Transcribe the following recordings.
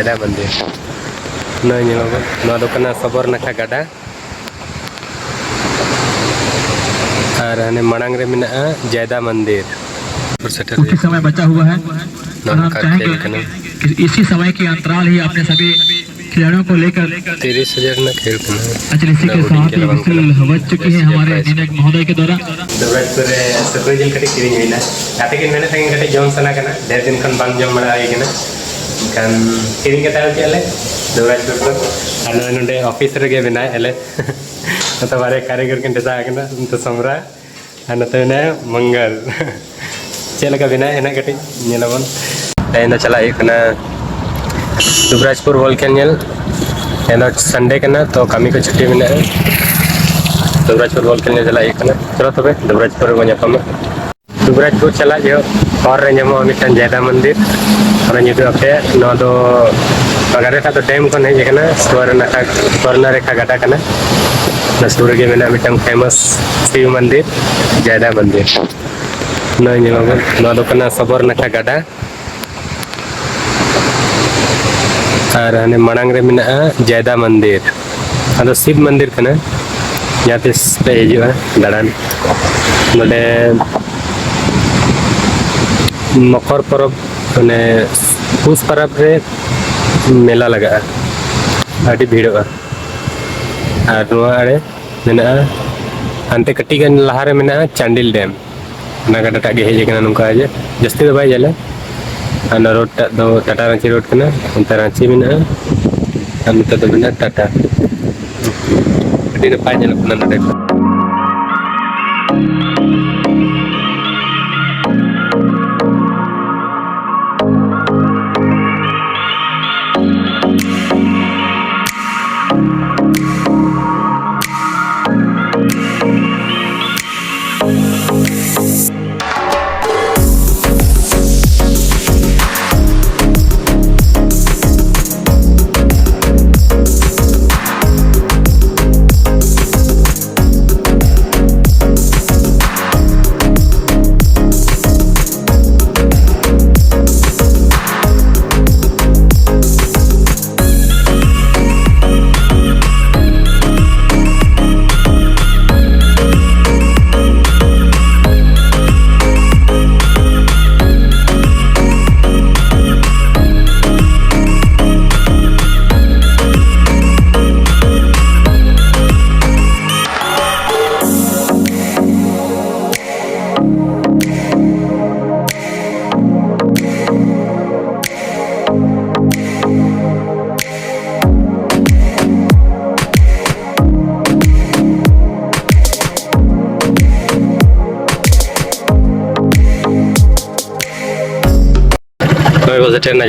जयदा मंदिर ना सबोर नाखा गाडा और हने मणांग रे मिना जयदा मंदिर कुछ समय बचा हुआ है और हम चाहेंगे कि इसी समय के अंतराल ही अपने सभी खिलाड़ियों को लेकर 30,000 ना खेल अच्छा इसी के साथ ही विशल बच चुकी है हमारे विनायक महोदय के द्वारा दबराजपुर सुकरी जिल कटी किरिंग हुईना आते के मेने थंग कटी जॉन सना कना ढेर दिन खन बांग जम बड़ा आइगना kan kiring kata aja le दबराजपुर पर आना नोडे ऑफिस रे गे बिना एले तो बारे कारीगर के दसा कना तो समरा आना तो ने मंगल चेल का बिना एना कटी नेलबन एना चला एकना दबराजपुर वोल्केन नेल एना संडे कना तो कमी को छुट्टी बिना दबराजपुर वोल्केन ने चला एकना चलो तबे दबराजपुर को ᱧᱟᱯᱟᱢ दबराजपुर चला जो और रे ᱧᱟᱢᱚᱜ मिटन जयदा मंदिर और ᱧᱩᱛᱩᱢ ᱟᱯᱮ ᱱᱚᱣᱟ ᱫᱚ ᱵᱟᱜᱟᱨᱮ ᱠᱷᱟ ᱫᱚ ᱰᱮᱢ ᱠᱷᱚᱱ ᱦᱮᱡ ᱟᱠᱟᱱᱟ ᱥᱣᱚᱨᱱᱟ ᱨᱮᱠᱷᱟ ᱜᱟᱰᱟ ᱠᱟᱱᱟ ᱥᱩᱨ ᱨᱮᱜᱮ ᱢᱮᱱᱟᱜ ᱢᱤᱫᱴᱟᱝ ᱯᱷᱮᱢᱟᱥ ᱥᱤᱵ मंदिर जयदा मंदिर ᱱᱚᱣᱟ ᱧᱮᱞᱚᱜᱚᱜ ᱱᱚᱣᱟ ᱫᱚ ᱠᱟᱱᱟ ᱥᱚᱵᱚᱨ ᱱᱟᱠᱷᱟ ᱜᱟᱰᱟ और हने मणांग रे मिना जयदा मंदिर अदो शिव मंदिर कना यहाँ पे हिजुआ दाड़ान नोडे मकर परब ने पुष परब रे मेला लगा आड़ी भीड़ोगा और नोआ आड़े मेना हानते कटी गन लहारे मेना चांडिल डैम ना गाडा गे हेज कना नुका जे जस्ती दो बाय जले आना रोड दो टाटा रांची रोड कना अंतर रांची मेना अंतर दो मेना टाटा दिन पाय जले कना नडे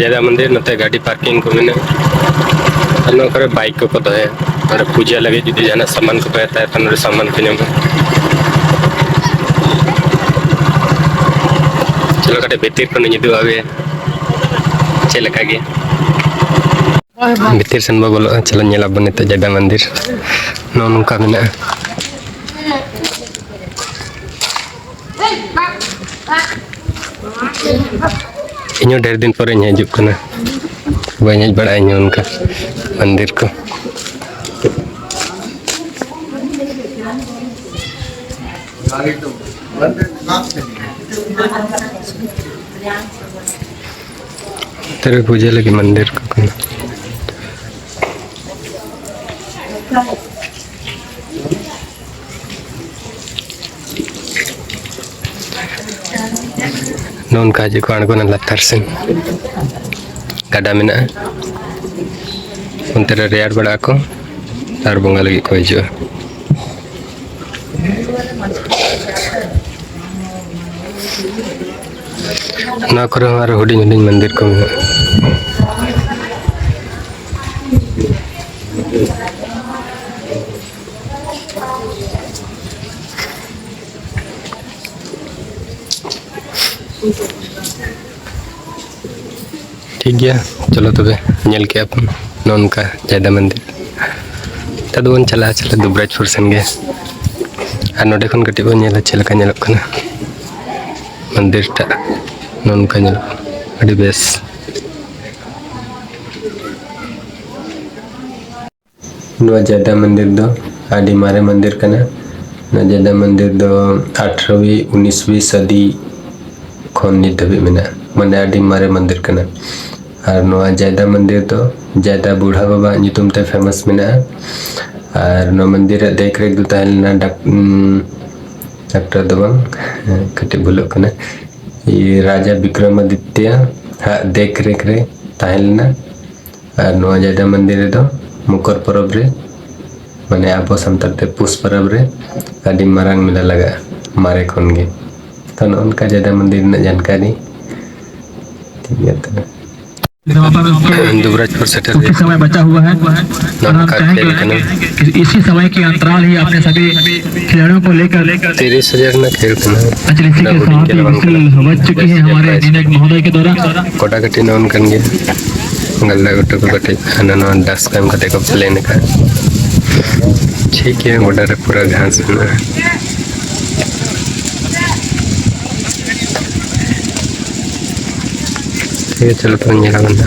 जयदा मंदिर नते गाड़ी पार्किंग को मिने करे बाइक को दहे और पूजा लगे जुदी जाना सामान को कहता है तन सामान को ᱧᱟᱢᱟ चलो कटे भीतर को निदु आवे चेल का गे भीतर सन बोलो चलो नेला बने तो जयदा मंदिर नो नुका मिना इन ढेर दिन पर हजू करना बड़ी हज बड़ा उनका मंदिर को तेरे पूजा लगी मंदिर को नॉन काजे को आड़गोना लत्तर से गाडा में उनते रेयर बड़ा को और बंगा लगी को हिजुआ ना करो हमारे हुडिंग हुडिंग मंदिर को ठीक गया चलो तबे नेल के अपन नॉन का जयदा मंदिर तद बन चला दबराजपुर सेन गे और नोडे खन कटी बन नेला चलका नेलक कना मंदिर टा नॉन का नेल अड़ी बेस नवा जायदा मंदिर दो आदि मारे मंदिर कना नवा जायदा मंदिर दो 18वीं 19वीं सदी खन नित धाबी मेना माने आदि मारे मंदिर कना और नवा जायदा मंदिर दो जायदा बूढ़ा बाबा नितुम ते फेमस मेना और नवा मंदिर देख रेख दो ताहलना डॉक्टर दबंग कटे भूलो कना ये राजा विक्रमादित्य देख रेख रे ताहलना और नवा जायदा मंदिर दो मुकर परब रे माने आबो सानतार ते पुष परब रे आदि मारांग मेला लगा मारे खन गे तो उनका जायदा मंदिर ना जानकारी ठीक है तो दुबराजपुर से कुछ समय बचा हुआ है और हम चाहेंगे कि इसी समय के अंतराल ही अपने सभी खिलाड़ियों को लेकर 30,000 ना खेल करना अंजलि के साथ बच चुकी है हमारे दिनेश महोदय के द्वारा कोटा कटी नॉन करेंगे गल्ला गोटे को कटे अनन 10 काम कटे को प्लेन का ठीक है गोटा रे पूरा घास ना ठीक है चलो तो ये बंदा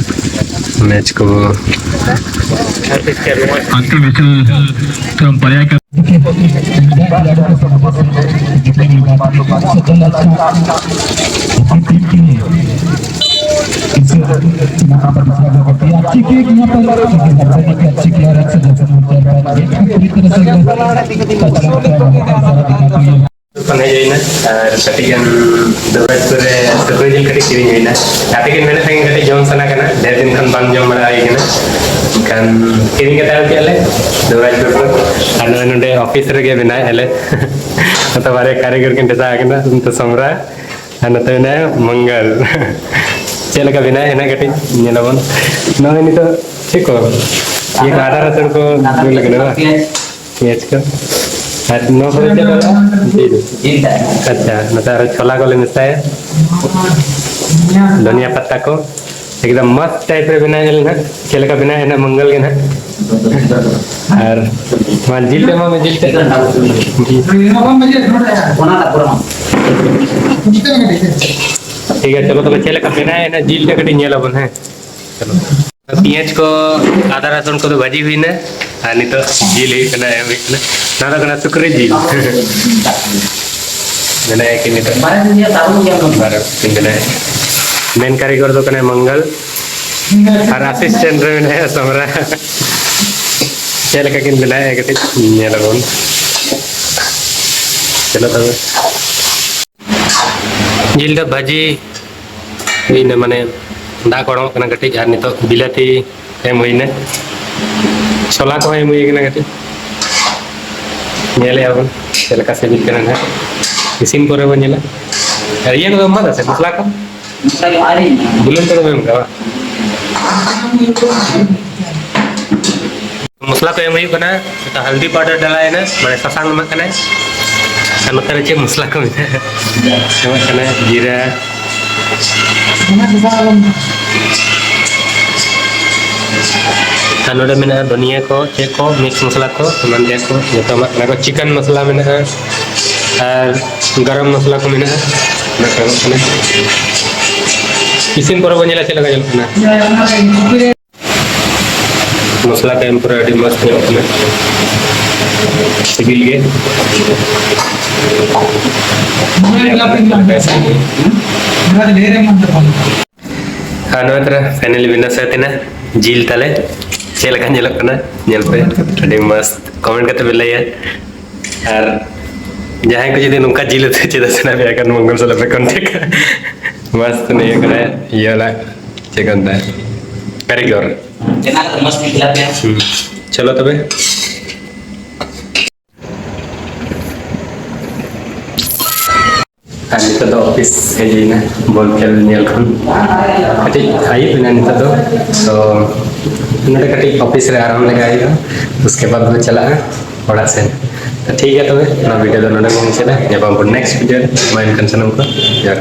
मैच को अंतिम मैच तो हम पर्याय कर पने जाइना कटिगन दुबराजपुर रे सुकरी जिल कटी किरिंग होइना काटिगन मेने संगे कटी जम सना कना ढेर दिन खन बांग जम बड़ा आइना kan kiring kata alti ale Dubrajpur anu nonde office rege bina ale atau bare karyगर kin desa kana untuk samra anu to na mangal चल का बिना है ना कटी nyelabon no ini to chiko ये आधा रसन को लगने ना मैच का आज 9 बजे चला जी अच्छा मतलब छोला को लेने से धनिया पत्ता को एकदम मस्त टाइप रे बनाए ना चल का बिना है ना मंगल के ना और मान जिल ते में जिल ते ठीक है चलो तो चल का बिना है ना जिल ते कटी nyelabon है चलो पियाज को आधा रसन को तो भाजी हुई ना आणि तो जिल ही कना है ना ना कना सुकरी जिल मैंने एक नहीं तो बारह पिंगला मेन कारीगर तो कने मंगल और असिस्टेंट रे ने समरा चल का किन बिना है कति nyelabon चलो तो जिल का भाजी इन माने दा कोड़ो कना कटी आर नितो बिलाती एम होइने छोला को एम होइने कटी नेले आबन चलका से बिल करन है इसिन करे बनेला अरे ये तो मत है मसला का बुलन तो में का मसला को एम होई कना तो हल्दी पाउडर डाला है ना माने ससांग में कना अनकर चे मसला को कना जीरा नोडे में धनिया को चे को मिक्स मसला को मन दे को जतो ना को चिकन मसला में और गरम मसला को में ना को इसिन पर बनेला चला गजल ना मसला का पूरा रेडी मस्त है सिबिल के फाइनली विनर्स है जिल ताले चल का नेल कना नेल पे रेडी मस्त कमेंट करते बिलाया और जहां को जदि नुका जिल ते चेदा सना बे अगर मंगल सला पे कांटेक्ट मस्त नहीं करे ये वाला चिकन दा कारीगर जना मस्त खिलाते हैं चलो तबे नित तो ऑफिस हेजना बॉल खेल नेल खन कटी आई बिना नित तो नोडे कटी ऑफिस रे आराम लगा आई उसके बाद वो चला बड़ा से तो ठीक है तबे ना वीडियो तो नोडे को चला जब हम नेक्स्ट वीडियो माइन कंसर्न को यार